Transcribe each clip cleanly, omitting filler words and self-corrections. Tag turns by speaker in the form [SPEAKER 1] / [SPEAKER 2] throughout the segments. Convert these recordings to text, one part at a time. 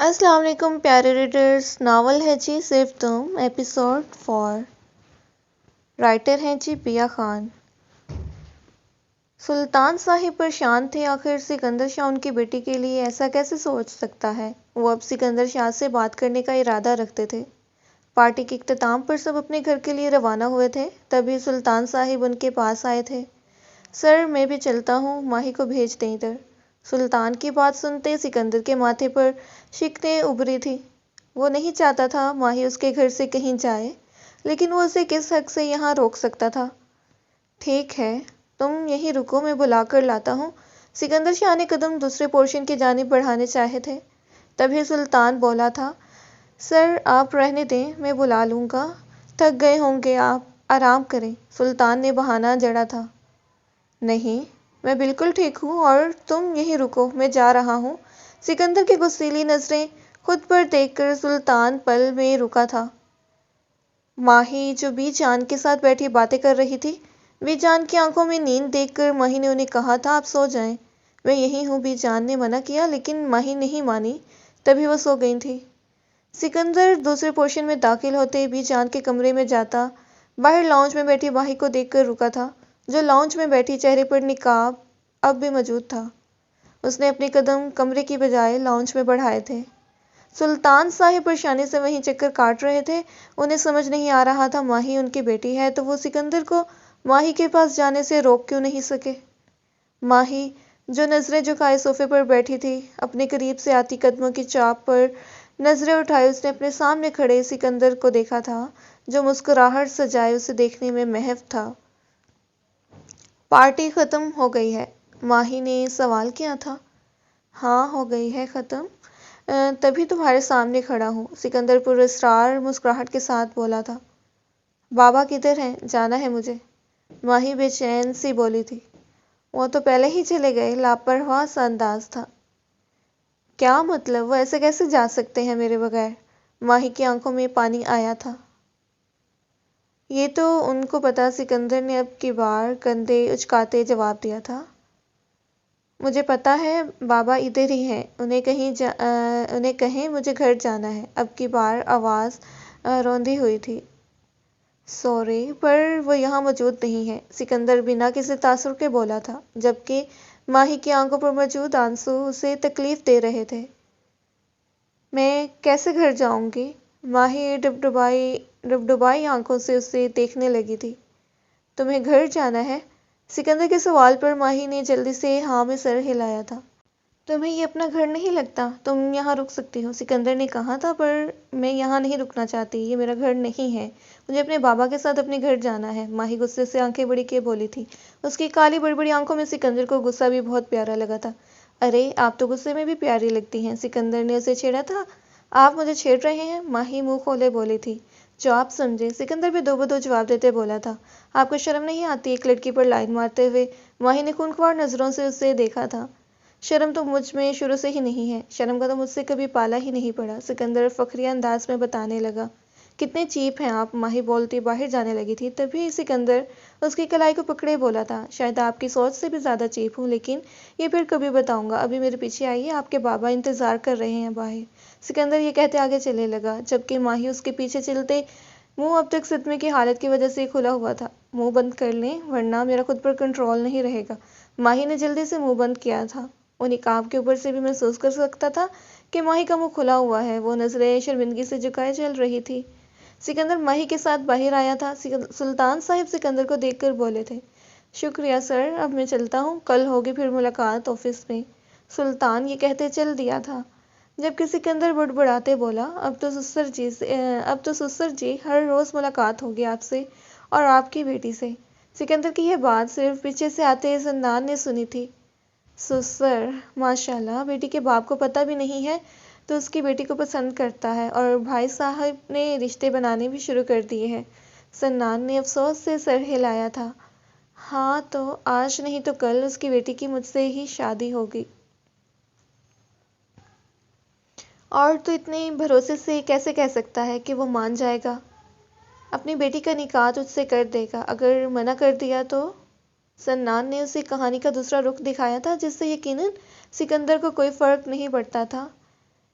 [SPEAKER 1] السلام علیکم پیارے ریڈرز، ناول ہے جی صرف تم، ایپیسوڈ 4۔ رائٹر ہیں جی پیا خان۔ سلطان صاحب پریشان تھے، آخر سکندر شاہ ان کی بیٹی کے لیے ایسا کیسے سوچ سکتا ہے۔ وہ اب سکندر شاہ سے بات کرنے کا ارادہ رکھتے تھے۔ پارٹی کے اختتام پر سب اپنے گھر کے لیے روانہ ہوئے تھے، تبھی سلطان صاحب ان کے پاس آئے تھے۔ سر میں بھی چلتا ہوں، ماہی کو بھیج دیں ادھر۔ سلطان کی بات سنتے سکندر کے ماتھے پر شکنیں ابھری تھی۔ وہ نہیں چاہتا تھا ماہی اس کے گھر سے کہیں جائے، لیکن وہ اسے کس حق سے یہاں روک سکتا تھا۔ ٹھیک ہے، تم یہیں رکو، میں بلا کر لاتا ہوں۔ سکندر شاہ نے قدم دوسرے پورشن کی جانب بڑھانے چاہے تھے، تبھی سلطان بولا تھا، سر آپ رہنے دیں، میں بلا لوں گا، تھک گئے ہوں گے آپ، آرام کریں۔ سلطان نے بہانہ جڑا تھا، نہیں میں بالکل ٹھیک ہوں اور تم یہیں رکو، میں جا رہا ہوں۔ سکندر کی غصیلی نظریں خود پر دیکھ کر سلطان پل میں رکا تھا۔ ماہی جو بی جان کے ساتھ بیٹھی باتیں کر رہی تھی، بی جان کی آنکھوں میں نیند دیکھ کر ماہی نے انہیں کہا تھا، آپ سو جائیں۔ میں یہی ہوں، بی جان نے منع کیا، لیکن ماہی نہیں مانی، تبھی وہ سو گئی تھی۔ سکندر دوسرے پورشن میں داخل ہوتے بی جان کے کمرے میں جاتا، باہر لاؤنج میں بیٹھی ماہی کو دیکھ کر رکا تھا، جو لاؤنج میں بیٹھی چہرے پر نقاب اب بھی موجود تھا۔ اس نے اپنے قدم کمرے کی بجائے لاؤنج میں بڑھائے تھے۔ سلطان صاحب پریشانی سے وہیں چکر کاٹ رہے تھے، انہیں سمجھ نہیں آ رہا تھا ماہی ان کی بیٹی ہے تو وہ سکندر کو ماہی کے پاس جانے سے روک کیوں نہیں سکے۔ ماہی جو نظریں جھکائے صوفے پر بیٹھی تھی، اپنے قریب سے آتی قدموں کی چاپ پر نظریں اٹھائے اس نے اپنے سامنے کھڑے سکندر کو دیکھا تھا، جو مسکراہٹ سجائے اسے دیکھنے میں محو تھا۔ پارٹی ختم ہو گئی ہے؟ ماہی نے سوال کیا تھا۔ ہاں ہو گئی ہے ختم، تبھی تمہارے سامنے کھڑا ہوں، سکندر پراسرار مسکراہٹ کے ساتھ بولا تھا۔ بابا کدھر ہیں؟ جانا ہے مجھے، ماہی بے چین سی بولی تھی۔ وہ تو پہلے ہی چلے گئے، لاپرواہ سا انداز تھا۔ کیا مطلب، وہ ایسے کیسے جا سکتے ہیں میرے بغیر؟ ماہی کی آنکھوں میں پانی آیا تھا۔ یہ تو ان کو پتا، سکندر نے اب کی بار کندھے اچکاتے جواب دیا تھا۔ مجھے پتا ہے، بابا ادھر ہی ہیں، انہیں کہیں مجھے گھر جانا ہے۔ اب کی بار آواز روندی ہوئی تھی۔ سوری، پر وہ یہاں موجود نہیں ہے، سکندر بنا کسی تاثر کے بولا تھا، جبکہ ماہی کی آنکھوں پر موجود آنسو اسے تکلیف دے رہے تھے۔ میں کیسے گھر جاؤں گی؟ ماہی ڈبڈبائی آنکھوں سے اسے دیکھنے لگی تھی۔ تمہیں گھر جانا ہے؟ سکندر کے سوال پر ماہی نے جلدی سے ہاں میں سر ہلایا تھا۔ تمہیں یہ اپنا گھر نہیں لگتا؟ تم یہاں رک سکتی ہو، سکندر نے کہا تھا، پر میں یہاں نہیں رکنا چاہتی، یہ میرا گھر نہیں ہے، مجھے اپنے بابا کے ساتھ اپنے گھر جانا ہے، ماہی غصے سے آنکھیں بڑی کیے بولی تھی۔ اس کی کالی بڑی بڑی آنکھوں میں سکندر کو غصہ بھی بہت پیارا لگا تھا۔ ارے آپ تو غصے میں بھی پیاری لگتی ہیں، سکندر نے اسے چھیڑا تھا۔ آپ مجھے چھیڑ رہے ہیں؟ ماہی منہ کھولے بولی تھی۔ جو آپ سمجھے، سکندر بھی دو بدو جواب دیتے بولا تھا۔ آپ کو شرم نہیں آتی ایک لڑکی پر لائن مارتے ہوئے؟ ماہی نے خونخوار نظروں سے اسے دیکھا تھا۔ شرم تو مجھ میں شروع سے ہی نہیں ہے، شرم کا تو مجھ سے کبھی پالا ہی نہیں پڑا، سکندر فخریہ انداز میں بتانے لگا۔ کتنے چیپ ہیں آپ، ماہی بولتی باہر جانے لگی تھی، تبھی سکندر اس کی کلائی کو پکڑے بولا تھا، شاید آپ کی سوچ سے بھی زیادہ چیپ ہوں، لیکن یہ پھر کبھی بتاؤں گا، ابھی میرے پیچھے آئیے، آپ کے بابا انتظار کر رہے ہیں باہر۔ سکندر یہ کہتے آگے چلنے لگا، جبکہ ماہی اس کے پیچھے چلتے، منہ اب تک صدمے کی حالت کی وجہ سے کھلا ہوا تھا۔ منہ بند کر لیں ورنہ میرا خود پر کنٹرول نہیں رہے گا۔ ماہی نے جلدی سے منہ بند کیا تھا، وہ نقاب کے اوپر سے بھی محسوس کر سکتا تھا کہ ماہی کا منہ کھلا ہوا ہے، وہ نظریں شرمندگی سے جھکائے چل رہی تھی۔ سکندر ماہی کے ساتھ باہر آیا تھا، سلطان صاحب سکندر کو دیکھ کر بولے تھے، شکریہ سر، اب میں چلتا ہوں، کل ہوگی پھر ملاقات آفس میں۔ سلطان یہ کہتے چل دیا تھا، جبکہ سکندر بڑبڑاتے بولا، اب تو سسر جی ہر روز ملاقات ہوگی آپ سے اور آپ کی بیٹی سے۔ سکندر کی یہ بات صرف پیچھے سے آتے زنان نے سنی تھی۔ سسر، ماشاءاللہ، بیٹی کے باپ کو پتہ بھی نہیں ہے تو اس کی بیٹی کو پسند کرتا ہے، اور بھائی صاحب نے رشتے بنانے بھی شروع کر دیے ہیں۔ زنان نے افسوس سے سر ہلایا تھا۔ ہاں تو آج نہیں تو کل اس کی بیٹی کی مجھ سے ہی شادی ہوگی۔ اور تو اتنے بھروسے سے کیسے کہہ سکتا ہے کہ وہ مان جائے گا؟ اپنی بیٹی کا نکاح تجھ سے کر دے گا، اگر منع کر دیا تو؟ زنان نے اسے کہانی کا دوسرا رخ دکھایا تھا، جس سے یقیناً سکندر کو کوئی فرق نہیں پڑتا تھا۔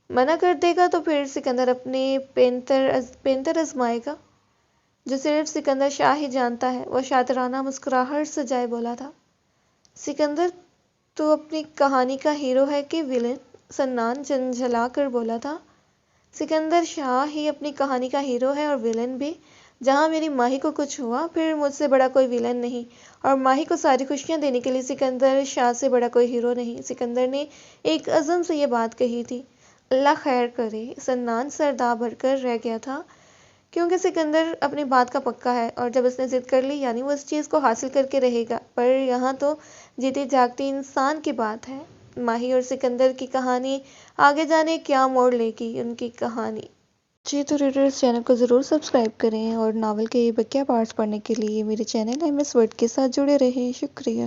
[SPEAKER 1] منع کر دے گا تو پھر سکندر اپنے پینتر آزمائے گا، جو صرف سکندر شاہ ہی جانتا ہے۔ وہ شاطرانہ مسکراہٹ سجائے بولا تھا۔ سکندر، تو اپنی کہانی کا ہیرو ہے کہ ویلن؟ سنان جھنجھلا کر بولا تھا۔ سکندر شاہ ہی اپنی کہانی کا ہیرو ہے اور ویلن بھی۔ جہاں میری ماہی کو کچھ ہوا، پھر مجھ سے بڑا کوئی ویلن نہیں، اور ماہی کو ساری خوشیاں دینے کے لیے سکندر شاہ سے بڑا کوئی ہیرو نہیں۔ سکندر نے ایک عزم سے یہ بات کہی تھی۔ اللہ خیر کرے۔ سنان سر بھر کر رہ گیا تھا، کیونکہ سکندر اپنی بات کا پکا ہے، اور جب اس نے ضد کر لی یعنی وہ اس چیز کو حاصل کر کے رہے گا۔ پر یہاں تو جیتے جاگتی انسان کی بات ہے۔ ماہی اور سکندر کی کہانی آگے جانے کیا موڑ لے گی ان کی کہانی۔ جی تو ریڈرز، چینل کو ضرور سبسکرائب کریں اور ناول کے یہ بقیہ پارٹس پڑھنے کے لیے میرے چینل MS Word کے ساتھ جڑے رہیں۔ شکریہ۔